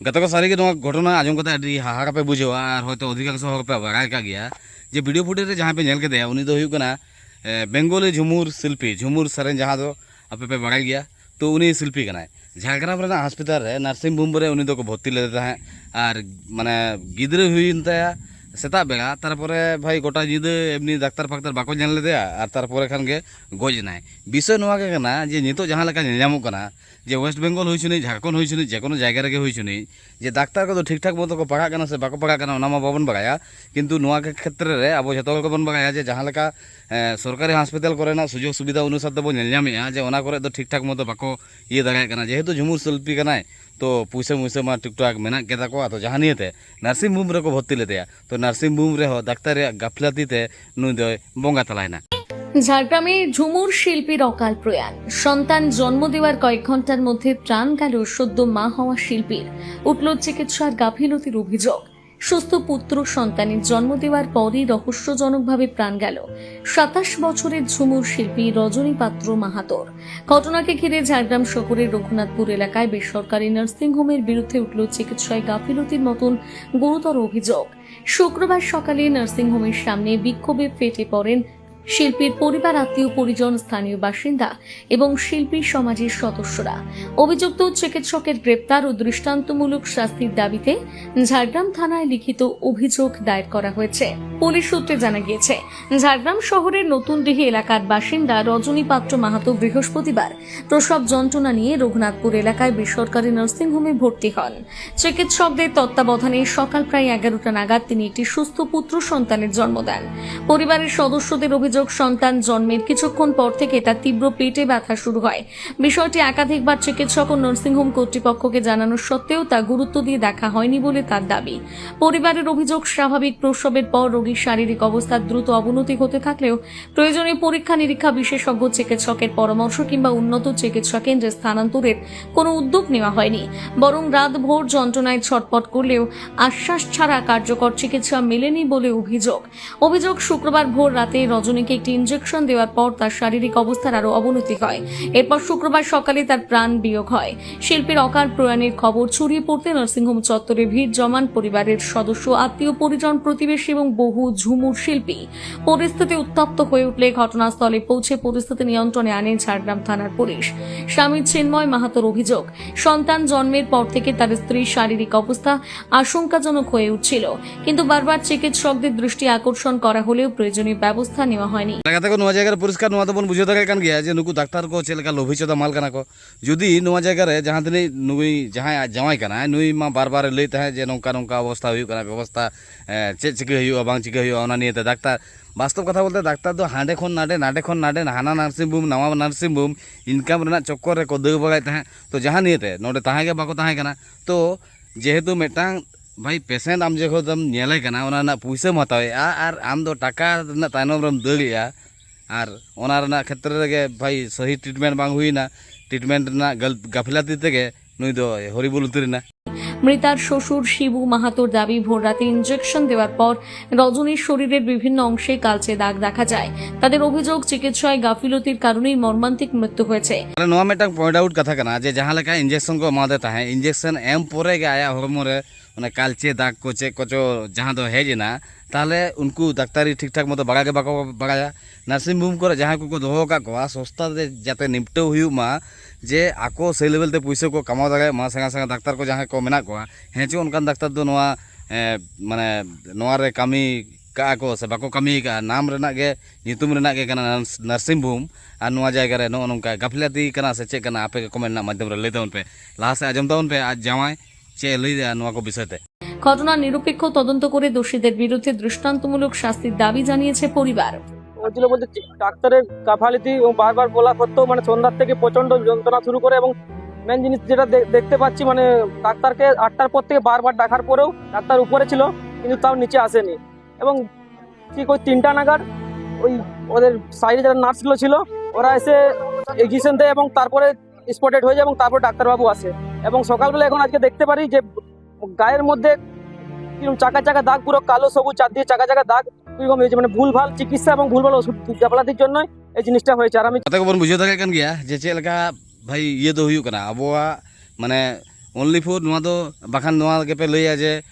गतको सारी के घटना आजम करते अभी हाहाकार पे बुझे और हयतो अधिकांश हर पे बगाय का गया जे वीडियो फुटेज जहाँ पे नेल के उनी दो हुई कना बेंगोली झुमुर शिल्पी झुमुर सरें जहाँ दो आपे पे बगाय गया तो उनी शिल्पी कना झारग्राम रेना हॉस्पिटल रे नर्सिंग होम रे उनी दो को भर्ती लेता है और माने गिद्रे हुई नता सेता बेला तारपरे भाई गोटा जिदे एमनी डाक्तार फाक्तार बाको नेल लेदेया और तारपरे खान के गजनाय विषय नोआ के कना जे नितो जहाँ लेका नेलजामो कना जे वेस्ट बेंगल हुई झारखंड हुई जेको जगह रे हुई जे डाक्तार को ठीक ठाक मतो को पढ़ा से बाको पढ़ा बाबन बगाया किंतु नोआ के क्षेत्र रे अब जो को बन बगाया जे जहाँ लेका सरकारी हॉस्पिटल को सुजोग सुविधा अनुसार तो नेलजामेया जे ओना करे ठीक ठाक मतो बाको ये दाड़ा जेहेतु झुमुर शिल्पी कनाय तो पुसे मुसे मा टिक टाक मेना केदा को तो जहाँ नियते नर्सिंग होम रे को भर्ती लेतेया तो नर्सिंग होम रे हो डाक्तार गाफिलाती ते नुई दो बंगा तलायना। ঝাড়গ্রামে ঝুমুর শিল্পীর অকাল প্রয়াণ। সন্তান জন্ম দেওয়ার কয়েক ঘন্টার মধ্যে প্রাণ গেল সদ্য মা হওয়া শিল্পীর। উঠল চিকিৎসার গাফিলতির অভিযোগ। সুস্থ পুত্র সন্তানের জন্ম দেওয়ার পরই রহস্যজনকভাবে প্রাণ গেল ২৭ বছরের ঝুমুর শিল্পী রজনী পাত্র মাহাতোর। ঘটনাকে ঘিরে ঝাড়গ্রাম শহরের রঘুনাথপুর এলাকায় বেসরকারি নার্সিংহোমের বিরুদ্ধে উঠল চিকিৎসায় গাফিলতির মতন গুরুতর অভিযোগ। শুক্রবার সকালে নার্সিংহোমের সামনে বিক্ষোভে ফেটে পড়েন শিল্পীর পরিবার, আত্মীয় পরিজন, স্থানীয় বাসিন্দা এবং শিল্পী সমাজের সদস্যরা। অভিযুক্ত চিকিৎসকের গ্রেপ্তার ও দৃষ্টান্তমূলক শাস্তির দাবিতে ঝাড়গ্রাম থানায় লিখিত অভিযোগ দায়ের করা হয়েছে। পুলিশ সূত্রে জানা গিয়েছে, ঝাড়গ্রাম শহরের নতুনডিহি এলাকার বাসিন্দা রজনী পাত্র মাহাতো বৃহস্পতিবার প্রসব যন্ত্রণা নিয়ে রঘুনাথপুর এলাকায় বেসরকারি নার্সিংহোমে ভর্তি হন। চিকিৎসকদের তত্ত্বাবধানে সকাল প্রায় 11টা নাগাদ তিনি একটি সুস্থ পুত্র সন্তানের জন্ম দেন। পরিবারের সদস্যদের অভিযোগ, সন্তান জন্মের কিছুক্ষণ পর থেকে তার তীব্র পেটে ব্যথা শুরু হয়। বিষয়টি একাধিকবার চিকিৎসক ও নার্সিংহোম কর্তৃপক্ষকে জানানো সত্ত্বেও তা গুরুত্ব দিয়ে দেখা হয়নি বলে তার দাবি। পরিবারের অভিযোগ, স্বাভাবিক প্রসবের পর রোগীর শারীরিক অবস্থার দ্রুত অবনতি হতে থাকলেও প্রয়োজনীয় পরীক্ষা নিরীক্ষা, বিশেষজ্ঞ চিকিৎসকের পরামর্শ কিংবা উন্নত চিকিৎসা কেন্দ্রে স্থানান্তরের কোনো উদ্যোগ নেওয়া হয়নি। বরং রাত ভোর যন্ত্রণায় ছটপট করলেও আশ্বাস ছাড়া কার্যকর চিকিৎসা মেলেনি বলে অভিযোগ। শুক্রবার ভোর রাতে রজনীকে একটি ইনজেকশন দেওয়ার পর তার শারীরিক অবস্থার আরো অবনতি হয়। এরপর শুক্রবার সকালে তার প্রাণ বিয়োগ হয়। শিল্পীর অকাল প্রয়াণের খবর ছড়িয়ে পড়তে নার্সিংহোম চত্বরে ভিড় জমান পরিবারের সদস্য, আত্মীয় পরিজন, প্রতিবেশী এবং বহু ঝুমুর শিল্পী। পরিস্থিতি উত্তপ্ত হয়ে উঠলে ঘটনাস্থলে পৌঁছে পরিস্থিতি নিয়ন্ত্রণে আনে ঝাড়গ্রাম থানার পুলিশ। স্বামী চিন্ময় মাহাতোর অভিযোগ, সন্তান জন্মের পর থেকে তার স্ত্রীর শারীরিক অবস্থা আশঙ্কাজনক হয়ে উঠছিল, কিন্তু বারবার চিকিৎসকদের দৃষ্টি আকর্ষণ করা হলেও প্রয়োজনীয় ব্যবস্থা নেওয়া হয়নি। नवा जगह परिष्कार नवा तो बुझे तक गया जे नुकु डाक्तार को चेलका लोभी चोदा माल कना को जुदी नवा जगह रे जहाँ तनी नुई जहाँ जमाई कना नुई मा बार बार लैते हैं जे नौका नौका अवस्था हुई कना व्यवस्था चे चिके हुई बांग चिके हुई ओना नियते डाक्तार वास्तव कथा बोलते डाक्तार तो हांडे खन नाडे हाना नार्सिंग होम नवा नार्सिंग होम इनकाम रेना चक्कर रे को दे बगाय तहे तो जहाँ नियते नोडे ताहे के बाको ताहे कना तो जेहेतु मेटांग भाई पेशेंट आम जो तुम नेले कना ओना पैसा हतावेआ और आम दो टाका तायनम रेम दड़िया और ओना क्षेत्र रे भाई सही ट्रिटमेंट बांग हुईना ट्रिटमेंट गाफिलाती तेगे नुई दो हरिबुल उतरिना। মৃতার শ্বশুর শিবু মাহাতোর দাবি, ভোর রাতে ইনজেকশন দেওয়ার পর রজনীর শরীরের বিভিন্ন অংশে কালচে দাগ দেখা যায়। তাদের অভিযোগ, চিকিৎসায় গাফিলতির কারণেই মর্মান্তিক মৃত্যু হয়েছে। नोआ मेटांग पॉइंट आउट कथा कना जे जहाँ लेका इंजेक्शन को एमा देता है इंजेक्शन एम पोरे के आया हरमो रे कालचे दाग को चेक को जहाँ दो है ना ताहले उनको डाक्तारी ठीक ठाक मतो बगा के बाको बगाया नार्सिंग होम को जहाँ को दोहो का को सस्ता जाते निपटे हुआ जे आको से लेवल ते पैसे को कमा दागे मा संगा संगा डाक्तार को जहाँ को मेना को हेचो उनकान डाक्तार दो नोआ माने नोआ रे कामी का को से बाको कामी का नाम रेना के नितुम रेना के कना नार्सिंग होम और नोआ जगह रे नो नोंका गाफिलाती कना से चेक कना आपे के कमेंट ना माध्यम रे लेते उन पे लास्ट से आजम उन पे आज जावाय चे लई नोआ को विषयते ঘটনার নিরপেক্ষ তদন্ত করে দোষীদের বিরুদ্ধে দৃষ্টান্তমূলক শাস্তির দাবি জানিয়েছে পরিবার। হয়েছিল বলতে ডাক্তারের গাফালিতি ও বারবার বলা সত্ত্বেও সন্ধ্যার থেকে প্রচন্ড যন্ত্রণা শুরু করে এবং মেন জিনিস যেটা দেখতে পাচ্ছি ডাক্তারকে 8টার পর থেকে বারবার ডাকার পরেও ডাক্তার উপরে ছিল কিন্তু তাও নিচে আসেনি এবং ঠিক ওই 3টা নাগাদ ওই ওদের সাইডে যারা নার্সগুলো ছিল ওরা এসে এক্সিশন দেয় এবং তারপরে স্পটেড হয়ে যায় এবং তারপর ডাক্তারবাবু আসে এবং সকালবেলা এখন আজকে দেখতে পারি যে গায়ের মধ্যে চাকা চাকা দাগ, পুরো কালো সবুজ চার দিয়ে চাকা চাকা দাগ এরকম হয়েছে, ভুলভাল চিকিৎসা এবং ভুলভাল ওষুধ গাফিলতির জন্য এই জিনিসটা হয়েছে। আর আমি बुझे तक गया जे चेलका भाई ये दो हुई कना अबोआ माने ᱚᱱᱞᱤ ᱯᱷᱚᱨ ᱱᱚᱣᱟ ᱫᱚ ᱵᱟᱠᱷᱟᱱ ᱱᱚᱣᱟ ᱜᱮᱯᱮ ᱞᱟᱹᱭᱟ ᱡᱮ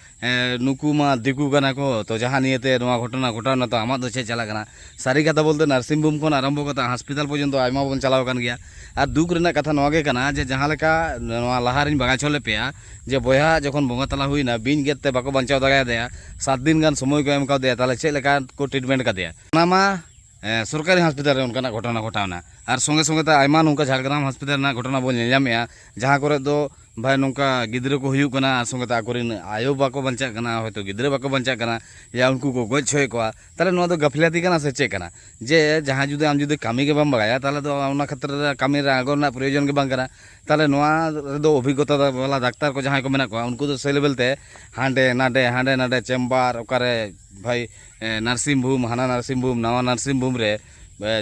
ᱱᱩᱠᱩ ᱢᱟ ᱫᱤᱠᱩ ᱠᱟᱱᱟ ᱠᱚ ᱛᱚ ᱡᱟᱦᱟᱸ ᱱᱤᱭᱮᱛᱮ ᱱᱚᱣᱟ ᱜᱷᱚᱴᱚᱱᱟ ᱜᱷᱚᱴᱟᱣᱱᱟ ᱛᱚ ᱟᱢᱟᱜ ᱫᱚ ᱪᱮᱫ ᱪᱟᱞᱟᱜ ᱠᱟᱱᱟ ᱥᱟᱹᱨᱤ ᱠᱟᱛᱷᱟ ᱵᱚᱞᱛᱮ ᱱᱟর্সিং হোম ᱠᱷᱚᱱ ᱟᱨᱟᱢᱵᱷᱚ ᱠᱟᱛᱮ ᱦᱚᱥᱯᱤᱴᱟᱞ ᱯᱚᱨᱡᱚᱱᱛᱚ ᱟᱭᱢᱟ ᱵᱚᱱ ᱪᱟᱞᱟᱣ ᱟᱠᱟᱱ ᱜᱮᱭᱟ ᱟᱨ ᱫᱩᱠ ᱨᱮᱱᱟᱜ ᱠᱟᱛᱷᱟ ᱱᱚᱣᱟ ᱜᱮ ᱠᱟᱱᱟ ᱡᱮ ᱡᱟᱦᱟᱸ ᱞᱮᱠᱟ ᱱᱚᱣᱟ ᱞᱟᱦᱟᱨᱤᱧ ᱵᱟᱜᱟᱭ ᱪᱚ ᱞᱮᱯᱮᱭᱟ ᱡᱮ ᱵᱚᱭᱦᱟ ᱡᱚᱠᱷᱚᱱ ᱵᱚᱸᱜᱟ ᱛᱟᱞᱟ ᱦᱩᱭᱱᱟ ᱵᱤᱧ ᱜᱮᱫ ᱛᱮ ᱵᱟᱠᱚ ᱵᱟᱧᱪᱟᱣ ᱫᱟᱲᱮᱭᱟᱫᱮᱭᱟ 7 ᱫᱤᱱ ᱜᱟᱱ ᱥᱚᱢᱚᱭ ᱠᱚ ᱮᱢ ᱠᱟᱣᱫᱮᱭᱟ ᱛᱟᱦᱞᱮ ᱪᱮᱫ ᱞᱮᱠᱟ ᱠᱚ ᱴᱨᱤᱴᱢᱮন্ট ᱠᱟᱫᱮᱭᱟ ᱚᱱᱟ ᱢᱟ ᱥᱚᱨᱠᱟরি ᱦᱚᱥᱯᱤᱴᱟল ᱨᱮ ᱚᱱᱠᱟᱱᱟᱜ ᱜᱷᱚᱴᱚᱱᱟ ᱜᱷᱚᱴᱟᱣᱱᱟ ᱟᱨ ᱥᱚᱸᱜᱮ ᱥᱚᱸᱜᱮ ᱛᱮ ᱟᱭᱢᱟ ᱱᱚᱝᱠᱟ ঝাড়গ্রাম হসপিটাল ᱨᱮᱱᱟᱜ ᱜᱷᱚᱴᱚᱱᱟ ᱵᱚᱱ ᱧᱮᱞ ᱧᱟᱢᱮᱜᱼᱟ ᱡᱟᱦᱟᱸ ᱠᱚᱨᱮ ᱫᱚ ভাই নৌকা গিদ্রে কো হুᱭᱩᱜ ᱠᱟᱱᱟ আর সঙ্গে আᱠᱚᱨᱮᱱ আয়ো বাকো বাঞ্চাᱜ ᱠᱟᱱᱟ হয়তো গিদ্রে বাকো বাঞ্চাᱜ ᱠᱟᱱᱟ ᱡᱟ ᱩᱱᱠᱩ ᱠᱚ ᱜᱚᱡ ᱪᱷᱚᱭ ᱠᱚᱣᱟ তাহলে ᱱᱚᱣᱟ ᱫᱚ ᱜᱟফᱤᱞᱟᱛᱤ ᱠᱟᱱᱟ ᱥᱮ ᱪᱮᱫ ᱠᱟᱱᱟ ᱡᱮ ᱡᱟᱦᱟᱸ ᱡᱩᱫᱤ ᱟᱢ ᱡᱩᱫᱤ ᱠᱟᱹᱢᱤ ᱜᱮ ᱵᱟᱢ ᱵᱟᱲᱟᱭᱟ তাহলে ᱫᱚ ᱚᱱᱟ ᱠᱷᱮᱛᱨᱮ ᱨᱮ ᱠᱟᱹᱢᱤ ᱨᱮ ᱟᱬᱜᱚ ᱨᱮᱱᱟᱜ ᱯᱨᱚᱭᱳᱡᱚᱱ ᱜᱮ ᱵᱟᱝ ᱠᱟᱱᱟ তাহলে ᱱᱚᱣᱟ ᱨᱮᱫᱚ ᱚᱵᱷᱤᱜᱽᱜᱚᱛᱟ ᱵᱟᱞᱟ ᱰᱟক্তার ᱠᱚ ᱡᱟᱦᱟᱸᱭ ᱠᱚ ᱢᱮᱱᱟᱜ ᱠᱚᱣᱟ ᱩᱱᱠᱩ ᱫᱚ ᱥᱮ ᱞᱮᱵᱮᱞ ᱛᱮ ᱦᱟᱸᱰᱮ ᱱᱟᱰᱮ চেম্বার ᱚᱠᱟᱨᱮ ভাই নার্সিং হোম ᱦᱟᱱᱟ নার্সিং হোম ᱱᱟᱣᱟ নার্সিং হোম ᱨᱮ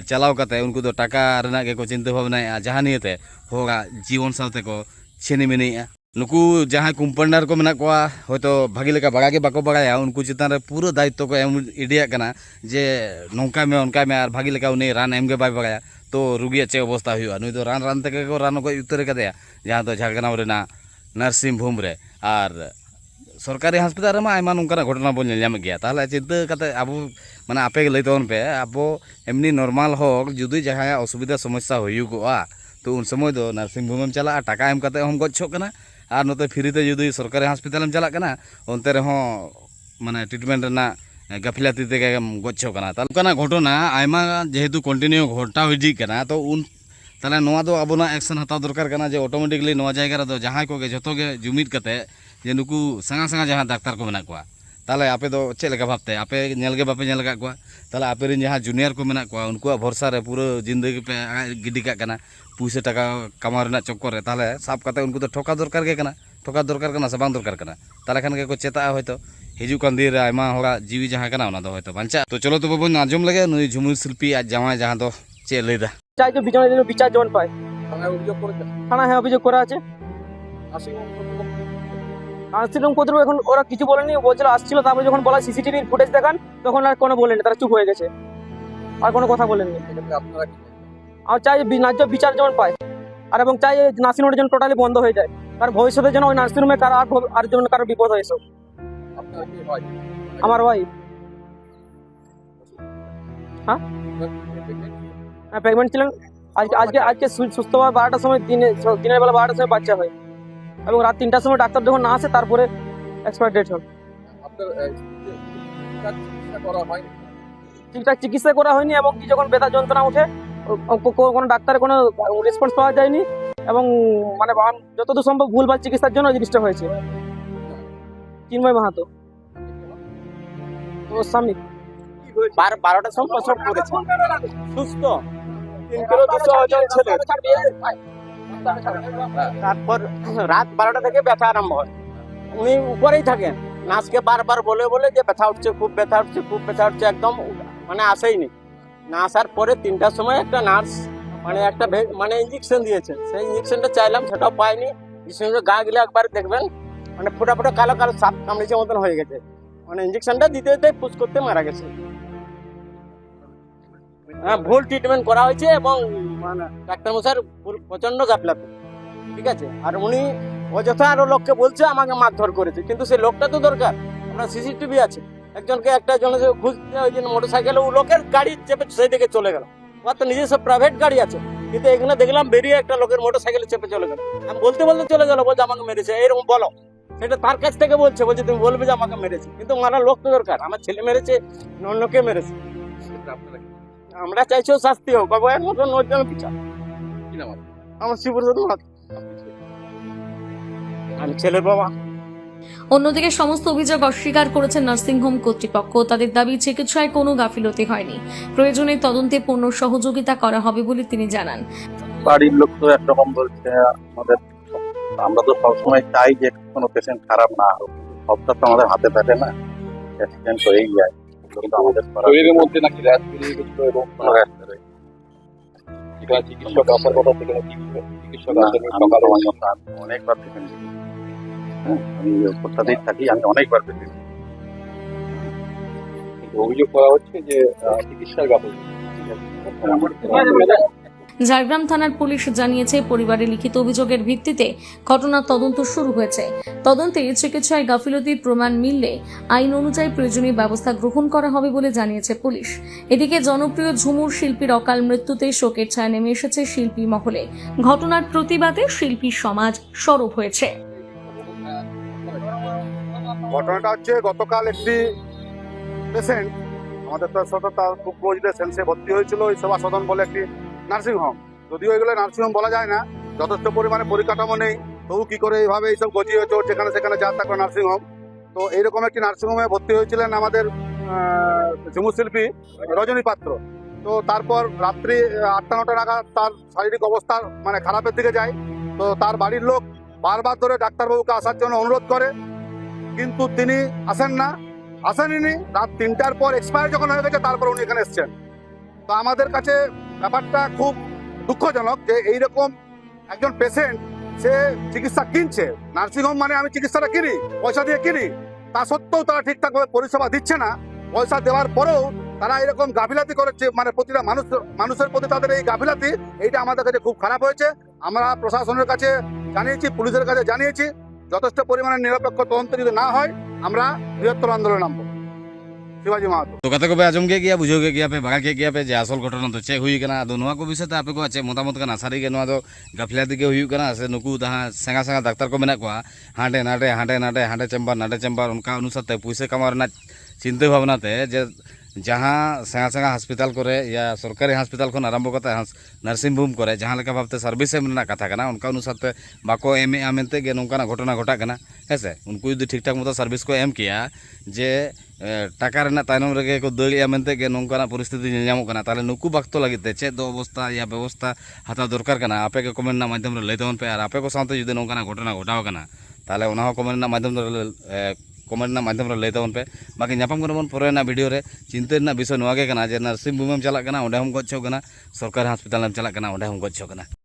ᱪᱟᱞᱟᱣ ᱠᱟᱛᱮ ᱩᱱᱠᱩ ᱫᱚ ᱴᱟᱠᱟ ᱨᱮᱱᱟᱜ ᱜᱮᱠᱚ ᱪᱤᱱᱛᱟᱹ ᱵᱷᱟᱵᱽᱱᱟᱭᱮᱜᱼᱟ ᱡᱟᱦᱟᱸ ᱱᱤᱭᱮᱛᱮ ᱦᱚᱲᱟᱜ ᱡᱤᱵᱚᱱ ᱥᱟᱶᱛᱮ ᱠᱚ ᱪᱷᱤᱱᱤᱢᱤᱱᱤᱭᱮᱜᱼᱟ ᱱᱩᱠᱩ ᱡᱟᱦᱟᱸᱭ ᱠᱚᱢᱯᱟউন্ডার ᱠᱚ ᱢᱮᱱᱟᱜ ᱠᱚᱣᱟ ᱦᱚᱭᱛᱚ ᱵᱷᱟᱜᱤ ᱞᱮᱠᱟ ᱵᱟᱲᱟᱭ ᱜᱮ ᱵᱟᱠᱚ ᱵᱟᱲᱟᱭᱟ ᱩᱱᱠᱩ ᱪᱮᱛᱟᱱ ᱨᱮ ᱯᱩᱨᱟᱹ ᱫᱟᱭᱤᱛᱛᱚ ᱠᱚ ᱮᱢ ᱤᱫᱤᱭᱟᱜ ᱠᱟᱱᱟ ᱡᱮ ᱱᱚᱝᱠᱟᱭ ᱢᱮ ᱚᱱᱠᱟᱭ ᱢᱮ ᱟᱨ ᱵᱷᱟᱜᱤ ᱞᱮᱠᱟ ᱩᱱᱤ ᱨᱟᱱ ᱮᱢ ᱜᱮ ᱵᱟᱭ ᱵᱟᱲᱟᱭᱟ ᱛᱚ ᱨᱩᱜᱤᱭᱟᱜ ᱪᱮᱫ ᱚᱵᱚᱥᱛᱟ ᱦᱩᱭᱩᱜᱼᱟ ᱱᱩᱭ ᱫᱚ ᱨᱟᱱ ᱛᱮᱜᱮ ᱠᱚ ᱨᱟᱱ ᱜᱚᱡ ᱩᱛᱟᱹᱨ ᱠᱟᱫᱮᱭᱟ ᱡᱟᱦᱟᱸ ᱫᱚ ঝাড়গ্রাম ᱨᱮᱱᱟᱜ নার্সিং হোম ᱨᱮ ᱟᱨ সরকারি হাসপাতাল ᱨᱮᱢᱟ ᱟᱭᱢᱟ ᱱᱚᱝᱠᱟᱱᱟᱜ ᱜᱷᱚᱴᱚᱱᱟ ᱵᱚᱱ ᱧᱮᱞ ᱧᱟᱢᱮᱫ ᱜᱮᱭᱟ ᱛᱟᱦᱚᱞᱮ ᱪᱤᱱᱛᱟᱹ ᱠᱟᱛᱮ ᱟᱵᱚ ᱢᱟᱱᱮ ᱟᱯᱮ ᱜᱮ ᱞᱟᱹᱭ ᱛᱟᱵᱚᱱ ᱯᱮ ᱟᱵᱚ ᱮᱢনি ᱱᱚᱨমাল ᱦᱚᱲ ᱡᱩᱫᱤ ᱡᱟᱦᱟᱸᱭᱟᱜ ᱚᱥᱩᱵᱤধা সমস্যা ᱦᱩᱭᱩᱜᱚᱜᱼᱟ ᱛᱚ ᱩᱱ ᱥᱚᱢᱚᱭ ᱫᱚ নার্সিং হোমᱮᱢ ᱪᱟᱞᱟᱜᱼᱟ ᱴᱟᱠᱟ ᱮᱢ ᱠᱟᱛᱮ ᱦᱚᱢ ᱜᱚᱡ ᱪᱷᱚᱜ ᱠᱟᱱᱟ ᱟᱨ ᱱᱚᱛᱮ ᱯᱷᱤᱨᱤᱛᱮ ᱡᱩᱫᱤ ᱥᱚᱨᱠᱟরি ᱦᱚᱥᱯᱤᱴᱟᱞᱮᱢ ᱪᱟᱞᱟᱜ ᱠᱟᱱᱟ ᱚᱱᱛᱮ ᱨᱮᱦᱚᱸ ᱢᱟᱱᱮ ᱴᱨᱤᱴᱢᱮন্ট ᱨᱮᱱᱟᱜ ᱜᱟফᱤᱞᱟᱛᱤ ᱛᱮᱜᱮᱢ ᱜᱚᱡ ᱪᱷᱚᱜ ᱠᱟᱱᱟ ᱛᱟᱦᱚᱞᱮ ᱚᱱᱠᱟᱱᱟᱜ ᱜᱷᱚᱴᱚᱱᱟ ᱟᱭᱢᱟ ᱡᱮᱦᱮᱛᱩ ᱠᱚন্টিনিউ ᱜᱷᱚᱴᱟᱣ ᱤᱫᱤᱜ ᱠᱟᱱᱟ ᱛᱚ ᱩᱱ তাহলে ᱱᱚᱣᱟ ᱫᱚ ᱟᱵᱚᱱᱟᱜ ᱮᱠᱥᱮᱱ ᱦᱟᱛᱟᱣ ᱫᱚᱨᱠᱟর ᱠᱟᱱᱟ ᱡᱮ ᱚᱴᱳᱢᱮᱴᱤᱠᱞᱤ ᱱᱚᱣᱟ ᱡᱟᱭᱜᱟ ᱨᱮᱫᱚ ᱡᱟᱦᱟᱸᱭ ᱠᱚᱜᱮ ᱡᱚᱛᱚ ᱜᱮ ᱡᱩᱢᱤᱫ ᱠᱟᱛᱮ ᱡᱮ ᱱᱩᱠᱩ ᱥᱟᱸᱜᱟ ᱡᱟᱦᱟᱸ ᱰᱟক্তার ᱠᱚ ᱢᱮᱱᱟᱜ ᱠᱚᱣᱟ তাহলে ᱟᱯᱮ ᱫᱚ ᱪᱮᱫ ᱞᱮᱠᱟ ᱵᱷᱟᱵᱛᱮ ᱟᱯᱮ ᱧᱮᱞ ᱜᱮ ᱵᱟᱯᱮ ᱧᱮᱞ ᱟᱠᱟᱫ ᱠᱚᱣᱟ ᱛᱟᱦᱚᱞᱮ ᱟᱯᱮ ᱨᱮᱱ ᱡᱟᱦᱟᱸ ᱡᱩᱱᱤᱭᱟᱨ ᱠᱚ ᱢᱮᱱᱟᱜ ᱠᱚᱣᱟ ᱩᱱᱠᱩᱣᱟᱜ ᱵᱷᱚᱨᱥᱟ ᱨᱮ ᱯᱩᱨᱟᱹ ᱡᱤᱱᱫᱮᱜᱤ ᱯᱮ ᱟᱲᱟᱜ ᱜᱤᱰᱤ ᱠᱟᱜ ᱠᱟᱱᱟ ᱯᱩᱭᱥᱟᱹ ᱴᱟᱠᱟ ᱠᱟᱢᱟᱣ ᱨᱮᱱᱟᱜ ᱪᱚᱠᱠᱚᱨ ᱨᱮ ᱛᱟᱦᱚᱞᱮ ᱥᱟᱵ ᱠᱟᱛᱮ ᱩᱱᱠᱩ ᱫᱚ ᱴᱷᱚᱠᱟ ᱫᱚᱨᱠᱟর ᱜᱮ ᱠᱟᱱᱟ ᱴᱷᱚᱠᱟ ᱫᱚᱨᱠᱟর ᱠᱟᱱᱟ ᱥᱮ ᱵᱟᱝ ᱫᱚᱨᱠᱟর ᱠᱟᱱᱟ তাহলে ᱠᱷᱟᱱ ᱜᱮᱠᱚ ᱪᱮᱛᱟᱜᱼᱟ ᱦᱚᱭᱛᱚ ᱦᱤᱡᱩᱜ ᱠᱟᱱ ᱫᱤᱱ ᱨᱮ ᱟᱭᱢᱟ ᱦᱚᱲᱟᱜ ᱡᱤᱣᱤ ᱡᱟᱦᱟᱸ ᱠᱟᱱᱟ ᱚᱱᱟ ᱫᱚ ᱦᱚᱭᱛᱚ ᱵᱟᱧᱪᱟᱜ ᱛᱚ ᱪᱚᱞᱚ ᱛᱚᱵᱮ ᱵᱚᱱ ᱟᱸᱡᱚᱢ ᱞᱮᱜᱮ নুই ঝুমুর শিল্পী আজ জামাই যাহা ᱫᱚ ᱪᱮᱫ ᱞᱟᱹᱭᱫᱟ চাই যে বিজনের জন্য বিচার যেমন পায় থানায় হ্যাঁ অভিযোগ করা আছে নার্সিং কর্তৃপক্ষ এখন ওরা কিছু বলেনি বলছিল আসছিল তারপরে যখন বলা সিসিটিভির ফুটেজ দেখান তখন আর কোনো বলেনি তারা চুপ হয়ে গেছে আর কোনো কথা বলেননি আর চাই ন্যায্য বিচার যেমন পায় আর এবং চাই নার্সিং হোমটা যেন টোটালি বন্ধ হয়ে যায় কারণ ভবিষ্যতে যেন ওই নার্সিং হোমে কারো আর যেন কারো বিপদ হয়েছে আমার ভাই হ্যাঁ হ্যাঁ প্রেগনেন্ট ছিলেন আজকে সুস্থভাবে 12টার সময় দিনের বেলা 12টার সময় বাচ্চা হয় এবং রাত 3টার সময় ডাক্তার যখন না আসে তারপরে এক্সপায়ার ডেট হয় ঠিকঠাক চিকিৎসা করা হয়নি এবং কি যখন ব্যথা যন্ত্রণা ওঠে কোনো ডাক্তারের কোনো রেসপন্স পাওয়া যায়নি এবং মানে যতদূর সম্ভব ভুলভাল চিকিৎসার জন্য জিনিসটা হয়েছে চিন্ময় মাহাতো ও স্বামী 12টার সময় প্রসব করেছে সুস্থ 3 কিলো 200 ওজন ছেলে তারপর রাত 12টা থেকে ব্যথা আরম্ভ হয় উনি উপরেই থাকেন নার্সকে বারবার বলে যে ব্যথা উঠছে খুব ব্যথা উঠছে একদম মানে আসেইনি না আসার পরে 3টার সময় একটা নার্স মানে একটা মানে ইঞ্জেকশন দিয়েছে সেই ইঞ্জেকশনটা চাইলাম সেটাও পাইনি ইঞ্জেকশনের গা গিলে একবার দেখবেন মানে ফোটা কালো সাপ কামড়েছে মতন হয়ে গেছে মানে ইঞ্জেকশনটা দিতে পুশ করতে মারা গেছে হ্যাঁ ভুল ট্রিটমেন্ট করা হয়েছে এবং মানে ডাক্তার মশাইয়ের প্রচন্ড গাফিলতি ঠিক আছে আর উনি অযথা আরো লোককে বলছে আমাকে মারধর করেছে কিন্তু সেই লোকটা তো দরকার আপনার সিসিটিভি আছে একজনকে একটা জনের খুঁজতে ওই জন্য মোটরসাইকেলে ও লোকের গাড়ি চেপে সেই দিকে চলে গেল ওর তো নিজস্ব প্রাইভেট গাড়ি আছে কিন্তু এখানে দেখলাম বেরিয়ে একটা লোকের মোটরসাইকেলে চেপে চলে গেল আমি বলতে চলে গেল বলছে আমাকে মেরেছে এরকম বলো সেটা তার কাছ থেকে বলছে তুমি বলবে যে আমাকে মেরেছে কিন্তু মারার লোক তো দরকার আমার ছেলে মেরেছে অন্যকে মেরেছে আমরা চাইছি শাস্তি হোক বাবা এর মতন ওর জন্য বিচার আমার শিবপ্রসাদ মাহাতো আমি ছেলের বাবা অন্যদিকে সমস্ত অভিযোগ অস্বীকার করেছেন নার্সিংহোম কর্তৃপক্ষ তাদের দাবি চিকিৎসায় কোনো গাফিলতি হয়নি প্রয়োজনে তদন্তে পূর্ণ সহযোগিতা করা হবে বলে তিনি জানান বাড়ির লোক তো একরকম বলছে আমাদের আমরা তো সবসময় চাই যে কোনো পেশেন্ট খারাপ না হোক সবটা তো আমাদের হাতে থাকে না অ্যাক্সিডেন্ট হয়েই যায় আমাদের শরীরের মধ্যে নাকি র্যাশ বেরিয়ে গেছিল এবং চিকিৎসক আসার কথা থেকে চিকিৎসক অনেকবার পেশেন্ট আমি কোথাতেই থাকি আমি অনেকবার পেশেন্ট অভিযোগ করা হচ্ছে যে চিকিৎসার গাফিলতি ঝাড়গ্রাম থানার পুলিশ জানিয়েছে, পরিবারের লিখিত অভিযোগের ভিত্তিতে ঘটনার তদন্ত শুরু হয়েছে। তদন্তে চিকিৎসায় গাফিলতির প্রমাণ মিললে আইন অনুযায়ী প্রয়োজনীয় ব্যবস্থা গ্রহণ করা হবে বলে জানিয়েছে পুলিশ। এদিকে জনপ্রিয় ঝুমুর শিল্পীর অকাল মৃত্যুতে শোকের ছায়া নেমে এসেছে শিল্পী মহলে। ঘটনার প্রতিবাদে শিল্পী সমাজ সরব হয়েছে। ঘটনাটা হচ্ছে গতকাল একটি পেশেন্ট আমাদের তার সাথে তার খুব ক্লোজ রিলেশন, সে ভর্তি হয়েছিল ওই সেবা সদন বলে একটি নার্সিংহোম। যদিও এগুলো নার্সিংহোম বলা যায় না, যথেষ্ট পরিমাণে পরিকাঠামো নেই, তবু কি করে এইভাবে এইসব গজিয়ে চোর যেখানে সেখানে যাত্রা করে নার্সিংহোম। তো এইরকম একটি নার্সিংহোমে ভর্তি হয়েছিলেন আমাদের ঝুমুর শিল্পী রজনী পাত্র। তো তারপর রাত্রি 8টা-9টা নাগাদ তার শারীরিক অবস্থা মানে খারাপের দিকে যায়। তো তার বাড়ির লোক বারবার ধরে ডাক্তারবাবুকে আসার জন্য অনুরোধ করে, কিন্তু তিনি আসেননি। রাত 3টার পর এক্সপায়ার যখন হয়ে গেছে তারপর উনি এখানে এসছেন। তো আমাদের কাছে ব্যাপারটা খুব দুঃখজনক যে এইরকম একজন পেশেন্ট সে চিকিৎসা কিনছে, নার্সিংহোম মানে আমি চিকিৎসাটা কিনি, পয়সা দিয়ে কিনি, তা সত্ত্বেও তারা ঠিকঠাকভাবে পরিষেবা দিচ্ছে না। পয়সা দেওয়ার পরেও তারা এরকম গাফিলাতি করেছে, মানে প্রতিটা মানুষের প্রতি তাদের এই গাফিলাতি, এইটা আমাদের কাছে খুব খারাপ হয়েছে। আমরা প্রশাসনের কাছে জানিয়েছি, পুলিশের কাছে জানিয়েছি, যথেষ্ট পরিমাণে নিরপেক্ষ তদন্ত যদি না হয় আমরা বৃহত্তর আন্দোলনে নামবো। शिवाजी महतो तो कते को पे आजम के गया बुझो के गया पे बगा के गया पे जे असल घटना तो चेक हुई कना दो नुआ को विषय आपे को अच्छे मोटामोट कना सारी के नुआ दो गफिलाती के हुई कना से नुकु तहा संगा संगा डाक्टर को मेना को हांडे नाटे चेम्बर उनका अनुसार ते पैसे कमार ना चिंता भावना ते जे जहाँ संगा संगा हॉस्पिटल करे या सरकारी हॉस्पिटल को आरम्भ करते नार्सिंग होम करे जहाँ लेका भावते सर्विस एमना कथा कना उनका अनुसार ते बाको एम आमेनते गे नौका घटना घटा कना हेसे उनको यदि ठीक ठाक मतो सर्विस को एम किया जे टाका रेना तायनम रेगे को दलिया मेनते गे नौका परिस्थिति नेलामो कना ताले नुकु बाक्तो लागिते चेक दो अवस्था या व्यवस्था हाताव दरकार कना आपे के कमेंट ना माध्यम रे लई तबन पे आर आपे को साथे यदि नौका घटना घटाव कना ताले उना कमेंट ना माध्यम कमेंट ना माध्यम रे लई तबन पे बाकी नापाम करबन परे ना वीडियो रे चिंता ना विषय नोआ गे कना जे नार्सिंग होम चला कना ओंडे हम गच्छो कना सरकारी हॉस्पिटल हम चला कना ओंडे हम गच्छो कना।